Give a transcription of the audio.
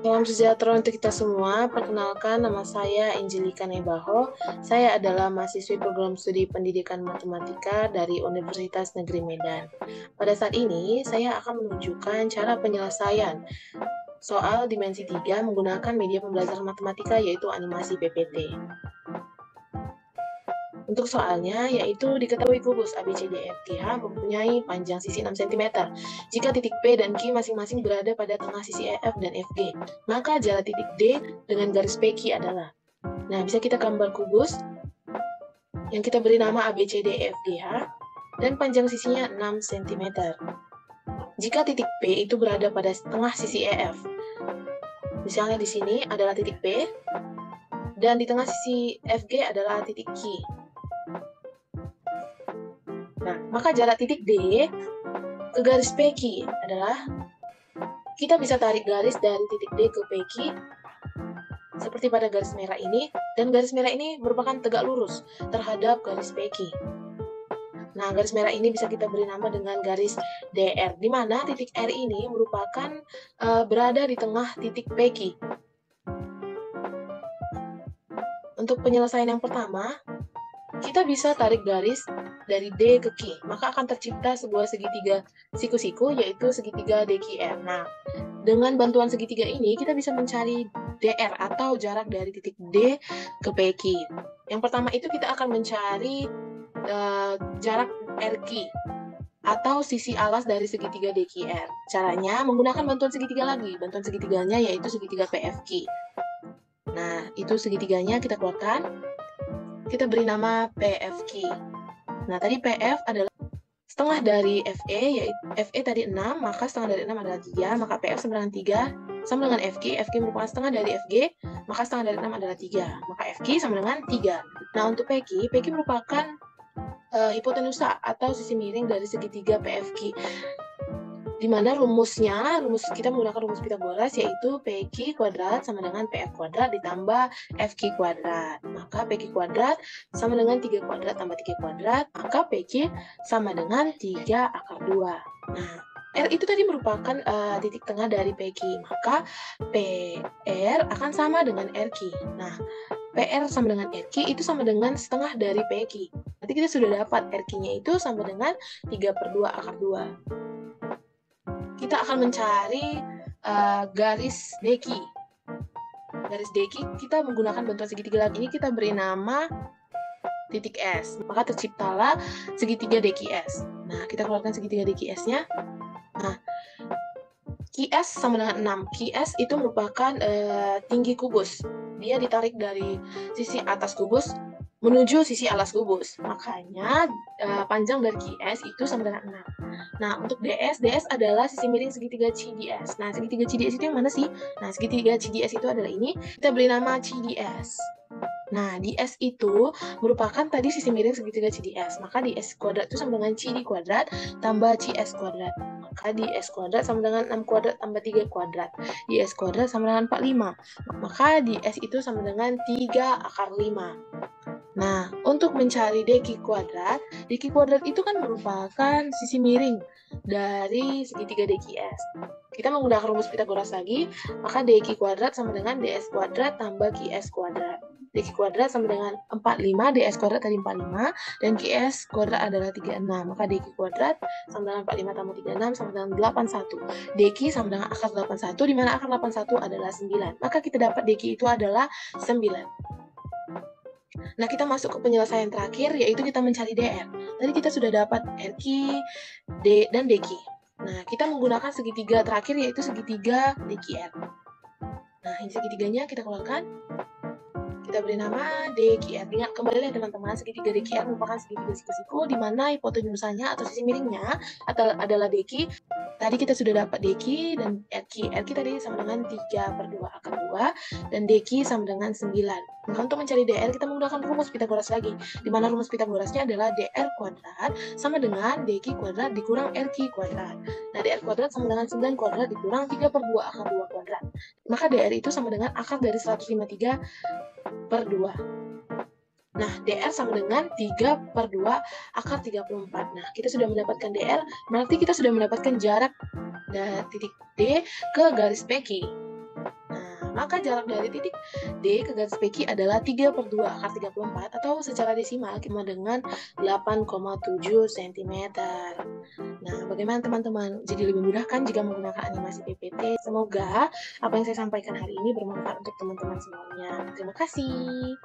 Salam sejahtera untuk kita semua. Perkenalkan, nama saya Angelika Nebaho. Saya adalah mahasiswi program studi pendidikan matematika dari Universitas Negeri Medan. Pada saat ini, saya akan menunjukkan cara penyelesaian soal dimensi 3 menggunakan media pembelajaran matematika yaitu animasi PPT. Untuk soalnya, yaitu diketahui kubus ABCDEFGH mempunyai panjang sisi 6 cm. Jika titik P dan Q masing-masing berada pada tengah sisi EF dan FG, maka jarak titik D dengan garis PQ adalah. Nah, bisa kita gambar kubus yang kita beri nama ABCDEFGH dan panjang sisinya 6 cm. Jika titik P itu berada pada tengah sisi EF, misalnya di sini adalah titik P, dan di tengah sisi FG adalah titik Q. Nah, maka jarak titik D ke garis PQ adalah, kita bisa tarik garis dari titik D ke PQ seperti pada garis merah ini, dan garis merah ini merupakan tegak lurus terhadap garis PQ. Nah, garis merah ini bisa kita beri nama dengan garis DR, di mana titik R ini merupakan berada di tengah titik PQ. Untuk penyelesaian yang pertama, kita bisa tarik garis dari D ke Q, maka akan tercipta sebuah segitiga siku-siku, yaitu segitiga DQR. Nah, dengan bantuan segitiga ini, kita bisa mencari DR atau jarak dari titik D ke PQ. Yang pertama itu kita akan mencari jarak RQ atau sisi alas dari segitiga DQR. Caranya menggunakan bantuan segitiga lagi. Bantuan segitiganya yaitu segitiga PFQ. Nah, itu segitiganya kita keluarkan. Kita beri nama PFQ. Nah, tadi PF adalah setengah dari FE, yaitu FE tadi 6, maka setengah dari 6 adalah 3, maka PF sama dengan 3, sama dengan FG. FG merupakan setengah dari FG, maka setengah dari 6 adalah 3, maka FG sama dengan 3. Nah, untuk PQ merupakan hipotenusa atau sisi miring dari segitiga PFQ. Di mana rumus kita menggunakan rumus Pitagoras, yaitu PQ kuadrat sama dengan PF kuadrat ditambah FQ kuadrat. Maka PQ kuadrat sama dengan 3 kuadrat tambah 3 kuadrat, maka PQ sama dengan 3 akar 2. Nah, R itu tadi merupakan titik tengah dari PQ, maka PR akan sama dengan RQ. Nah, PR sama dengan RQ itu sama dengan setengah dari PQ. Nanti kita sudah dapat RQ-nya itu sama dengan 3/2 akar 2. Kita akan mencari garis DQ. Garis DQ kita menggunakan bantuan segitiga lagi ini, kita beri nama titik S. Maka terciptalah segitiga DQS. Nah, kita keluarkan segitiga DQS-nya. Nah, QS sama dengan 6. QS itu merupakan tinggi kubus. Dia ditarik dari sisi atas kubus menuju sisi alas kubus. Makanya panjang dari QS itu sama dengan 6. Nah, untuk DS adalah sisi miring segitiga CDS. Nah, segitiga CDS itu yang mana sih? Nah, segitiga CDS itu adalah ini. Kita beri nama CDS. Nah, DS itu merupakan tadi sisi miring segitiga CDS. Maka DS kuadrat itu sama dengan CD kuadrat tambah CS kuadrat. Maka DS kuadrat sama dengan 6 kuadrat tambah 3 kuadrat. DS kuadrat sama dengan 45. Maka DS itu sama dengan 3 akar 5. Nah, untuk mencari DQ kuadrat itu kan merupakan sisi miring dari segitiga DQS. Kita menggunakan rumus Pitagoras lagi, maka DQ kuadrat sama dengan DS kuadrat tambah QS kuadrat. DQ kuadrat sama dengan 45, DS kuadrat tadi 45, dan QS kuadrat adalah 36. Maka DQ kuadrat sama dengan 45 tambah 36 sama dengan 81. DQ sama dengan akar 81, di mana akar 81 adalah 9. Maka kita dapat DQ itu adalah 9. Nah, kita masuk ke penyelesaian terakhir, yaitu kita mencari DR. Tadi kita sudah dapat RQ, D, dan DQ. Nah, kita menggunakan segitiga terakhir, yaitu segitiga DQR. Nah, ini segitiganya kita keluarkan. Kita beri nama DQR. Ingat kembali ya teman-teman, segitiga DQR merupakan segitiga siku-siku, di mana hipotenusanya atau sisi miringnya adalah DQ. Tadi kita sudah dapat DQ dan RQ. RQ tadi sama dengan 3/2 akar 2, dan DQ sama dengan 9. Nah, untuk mencari DR, kita menggunakan rumus Pitagoras lagi, di mana rumus Pitagorasnya adalah DR kuadrat sama dengan DQ kuadrat dikurang RQ kuadrat. Nah, DR kuadrat sama dengan 9 kuadrat dikurang 3/2 akar 2 kuadrat. Maka DR itu sama dengan akar dari 153/2. Nah, DR sama dengan 3/2 akar 34. Nah, kita sudah mendapatkan DR, berarti kita sudah mendapatkan jarak dari titik D ke garis PQ. Nah, maka jarak dari titik D ke garis PQ adalah 3/2 akar 34 atau secara desimal sama dengan 8,7 cm. Nah, bagaimana teman-teman? Jadi lebih mudah kan jika menggunakan animasi PPT? Semoga apa yang saya sampaikan hari ini bermanfaat untuk teman-teman semuanya. Terima kasih.